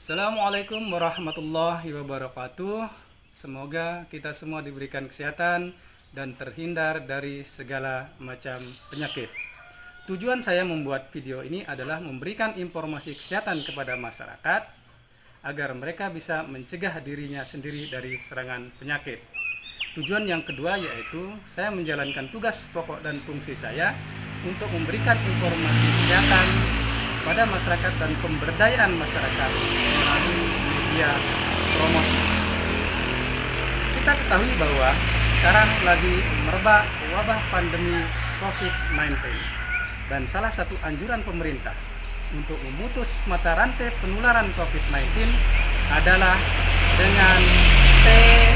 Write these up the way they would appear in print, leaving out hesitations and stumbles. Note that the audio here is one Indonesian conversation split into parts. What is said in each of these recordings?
Assalamualaikum warahmatullahi wabarakatuh. Semoga kita semua diberikan kesehatan dan terhindar dari segala macam penyakit. Tujuan saya membuat video ini adalah memberikan informasi kesehatan kepada masyarakat agar mereka bisa mencegah dirinya sendiri dari serangan penyakit. Tujuan yang kedua yaitu saya menjalankan tugas pokok dan fungsi saya untuk memberikan informasi kesehatan pada masyarakat dan pemberdayaan masyarakat melalui media promosi. Kita ketahui bahwa sekarang lagi merebak wabah pandemi COVID-19 dan salah satu anjuran pemerintah untuk memutus mata rantai penularan COVID-19 adalah dengan stay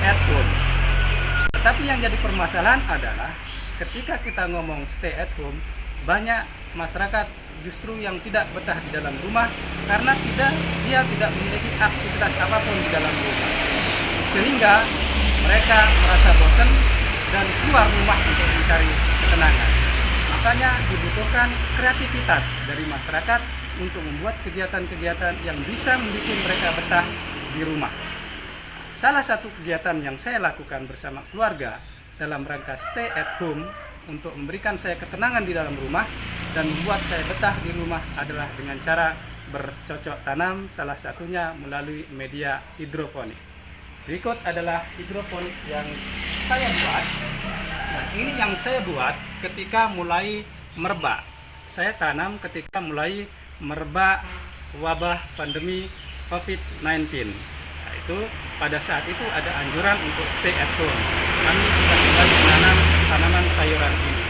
at home. Tetapi yang jadi permasalahan adalah ketika kita ngomong stay at home, banyak masyarakat justru yang tidak betah di dalam rumah karena dia tidak memiliki aktivitas apapun di dalam rumah, sehingga mereka merasa bosan dan keluar rumah untuk mencari ketenangan. Makanya dibutuhkan kreativitas dari masyarakat untuk membuat kegiatan-kegiatan yang bisa membuat mereka betah di rumah. Salah satu kegiatan yang saya lakukan bersama keluarga dalam rangka stay at home untuk memberikan saya ketenangan di dalam rumah dan membuat saya betah di rumah adalah dengan cara bercocok tanam, salah satunya melalui media hidroponik. Berikut adalah hidroponik yang saya buat. Nah, ini yang saya buat ketika mulai merebak. Saya tanam ketika mulai merebak wabah pandemi COVID-19. Nah, itu pada saat itu ada anjuran untuk stay at home. Kami sudah mulai menanam tanaman sayuran ini.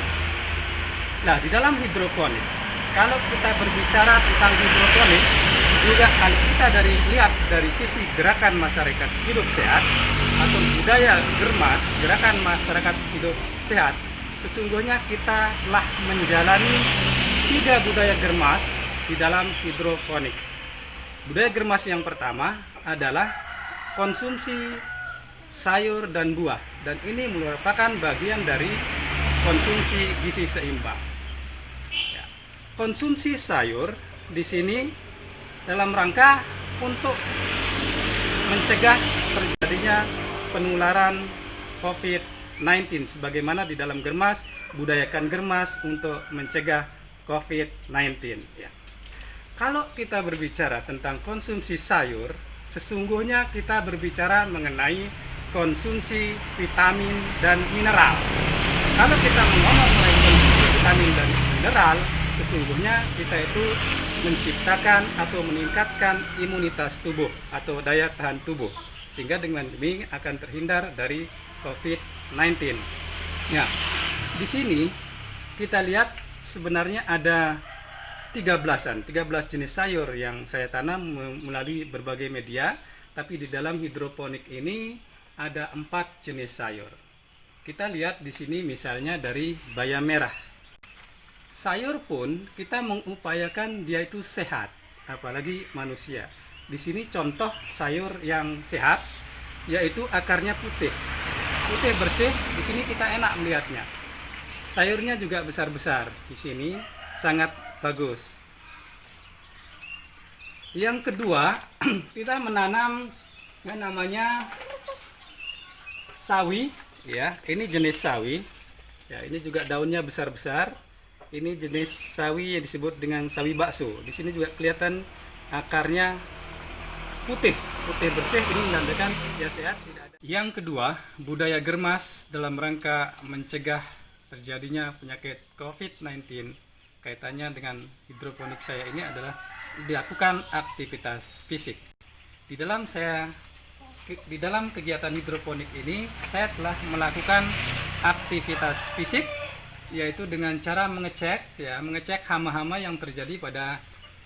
Nah, di dalam hidroponik, kalau kita berbicara tentang hidroponik, juga kalau kita lihat dari sisi gerakan masyarakat hidup sehat atau budaya germas, gerakan masyarakat hidup sehat, sesungguhnya kita telah menjalani 3 budaya germas di dalam hidroponik. Budaya germas yang pertama adalah konsumsi sayur dan buah, dan ini merupakan bagian dari konsumsi gizi seimbang. Ya. Konsumsi sayur di sini dalam rangka untuk mencegah terjadinya penularan COVID-19, sebagaimana di dalam germas, budayakan germas untuk mencegah COVID-19. Ya. Kalau kita berbicara tentang konsumsi sayur, sesungguhnya kita berbicara mengenai konsumsi vitamin dan mineral. Kalau kita ngomong mengenai konsumsi vitamin dan mineral, sesungguhnya kita itu menciptakan atau meningkatkan imunitas tubuh atau daya tahan tubuh, sehingga dengan ini akan terhindar dari COVID-19. Ya, di sini kita lihat sebenarnya ada 13 jenis sayur yang saya tanam melalui berbagai media, tapi di dalam hidroponik ini ada 4 jenis sayur. Kita lihat di sini misalnya dari bayam merah. Sayur pun kita mengupayakan dia itu sehat, apalagi manusia. Di sini contoh sayur yang sehat, yaitu akarnya putih bersih. Di sini kita enak melihatnya. Sayurnya juga besar-besar. Di sini sangat bagus. Yang kedua, kita menanam yang namanya sawi, ya. Ini jenis sawi. Ya, ini juga daunnya besar-besar. Ini jenis sawi yang disebut dengan sawi bakso. Di sini juga kelihatan akarnya putih bersih. Ini menandakan dia sehat, tidak ada. Yang kedua, budaya germas dalam rangka mencegah terjadinya penyakit COVID-19. Kaitannya dengan hidroponik saya ini adalah dilakukan aktivitas fisik. Di dalam kegiatan hidroponik ini saya telah melakukan aktivitas fisik, yaitu dengan cara mengecek hama-hama yang terjadi pada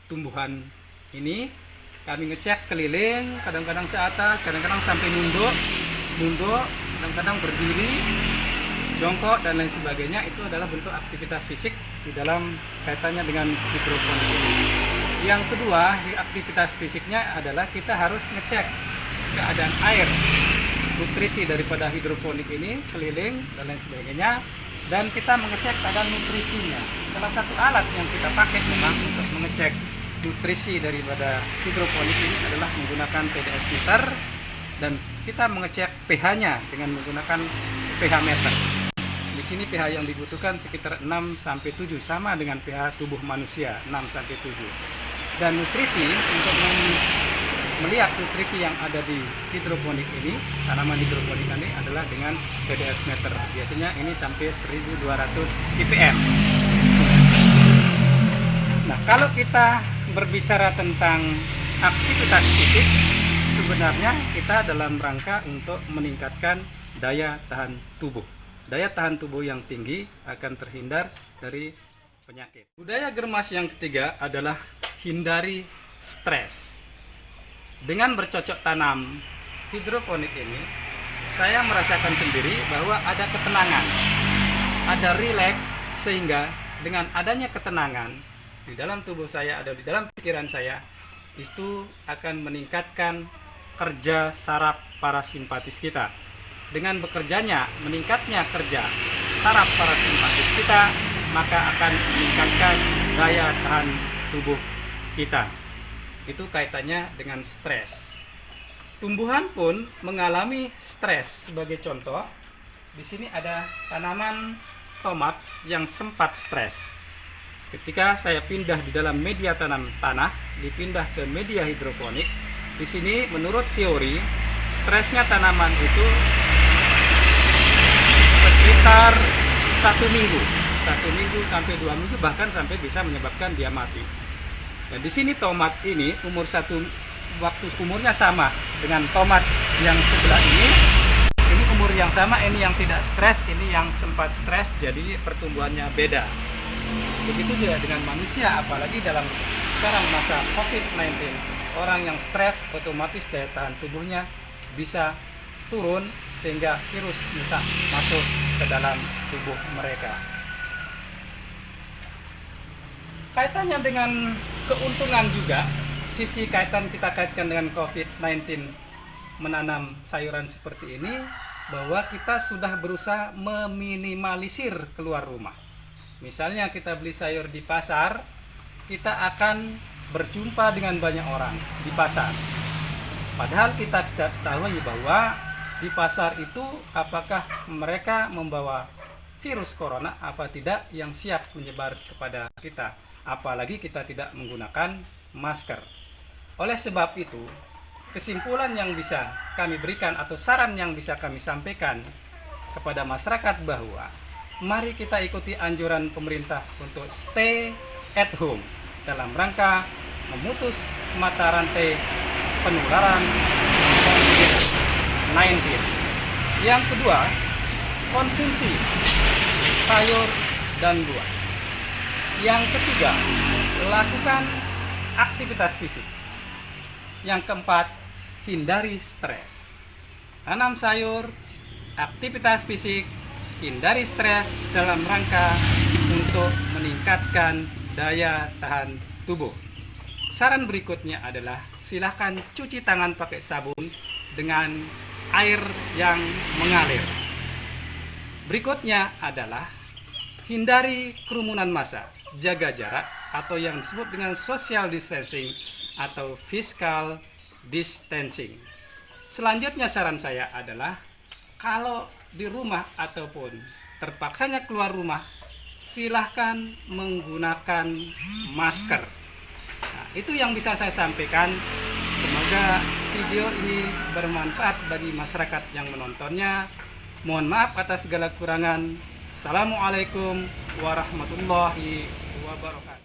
tumbuhan ini. Kami ngecek keliling, kadang-kadang ke atas, kadang-kadang sampai nunduk, kadang-kadang berdiri, jongkok dan lain sebagainya. Itu adalah bentuk aktivitas fisik di dalam kaitannya dengan hidroponik ini. Yang kedua, aktivitas fisiknya adalah kita harus ngecek keadaan air, nutrisi daripada hidroponik ini, keliling dan lain sebagainya, dan kita mengecek keadaan nutrisinya. Salah satu alat yang kita pakai memang untuk mengecek nutrisi daripada hidroponik ini adalah menggunakan TDS meter, dan kita mengecek pH-nya dengan menggunakan pH meter. Di sini pH yang dibutuhkan sekitar 6 sampai 7, sama dengan pH tubuh manusia, 6 sampai 7. Dan nutrisi, untuk melihat nutrisi yang ada di hidroponik ini, tanaman hidroponik ini adalah dengan TDS meter. Biasanya ini sampai 1200 ppm. Nah, kalau kita berbicara tentang aktivitas fisik, sebenarnya kita dalam rangka untuk meningkatkan daya tahan tubuh. Daya tahan tubuh yang tinggi akan terhindar dari penyakit. Budaya germas yang ketiga adalah hindari stres. Dengan bercocok tanam hidroponik ini, saya merasakan sendiri bahwa ada ketenangan, ada rileks, sehingga dengan adanya ketenangan di dalam tubuh saya, ada di dalam pikiran saya, itu akan meningkatkan kerja saraf parasimpatis kita. Dengan bekerjanya, meningkatnya kerja saraf parasimpatis kita, maka akan meningkatkan daya tahan tubuh kita. Itu kaitannya dengan stres. Tumbuhan pun mengalami stres. Sebagai contoh, di sini ada tanaman tomat yang sempat stres. Ketika saya pindah di dalam media tanam tanah, dipindah ke media hidroponik, di sini menurut teori, stresnya tanaman itu sekitar 1 minggu sampai 2 minggu, bahkan sampai bisa menyebabkan dia mati. Dan di sini tomat ini waktu umurnya sama dengan tomat yang sebelah ini. Ini umur yang sama, ini yang tidak stres, ini yang sempat stres, jadi pertumbuhannya beda. Begitu juga dengan manusia, apalagi dalam sekarang masa COVID-19, orang yang stres otomatis daya tahan tubuhnya bisa turun, sehingga virus bisa masuk ke dalam tubuh mereka. Kaitannya dengan keuntungan juga, sisi kaitan kita kaitkan dengan COVID-19 menanam sayuran seperti ini, bahwa kita sudah berusaha meminimalisir keluar rumah. Misalnya kita beli sayur di pasar, kita akan berjumpa dengan banyak orang di pasar. Padahal kita tidak tahu bahwa di pasar itu apakah mereka membawa virus corona apa tidak yang siap menyebar kepada kita. Apalagi kita tidak menggunakan masker. Oleh sebab itu, kesimpulan yang bisa kami berikan atau saran yang bisa kami sampaikan kepada masyarakat bahwa mari kita ikuti anjuran pemerintah untuk stay at home dalam rangka memutus mata rantai penularan COVID-19. Yang kedua, konsumsi sayur dan buah. Yang ketiga, lakukan aktivitas fisik. Yang keempat, hindari stres. Tanam sayur, aktivitas fisik, hindari stres dalam rangka untuk meningkatkan daya tahan tubuh. Saran berikutnya adalah silahkan cuci tangan pakai sabun dengan air yang mengalir. Berikutnya adalah hindari kerumunan massa, jaga jarak atau yang disebut dengan social distancing atau physical distancing. Selanjutnya saran saya adalah kalau di rumah ataupun terpaksanya keluar rumah, silahkan menggunakan masker. Nah, itu yang bisa saya sampaikan. Semoga video ini bermanfaat bagi masyarakat yang menontonnya. Mohon maaf atas segala kekurangan. Assalamualaikum warahmatullahi wabarakatuh.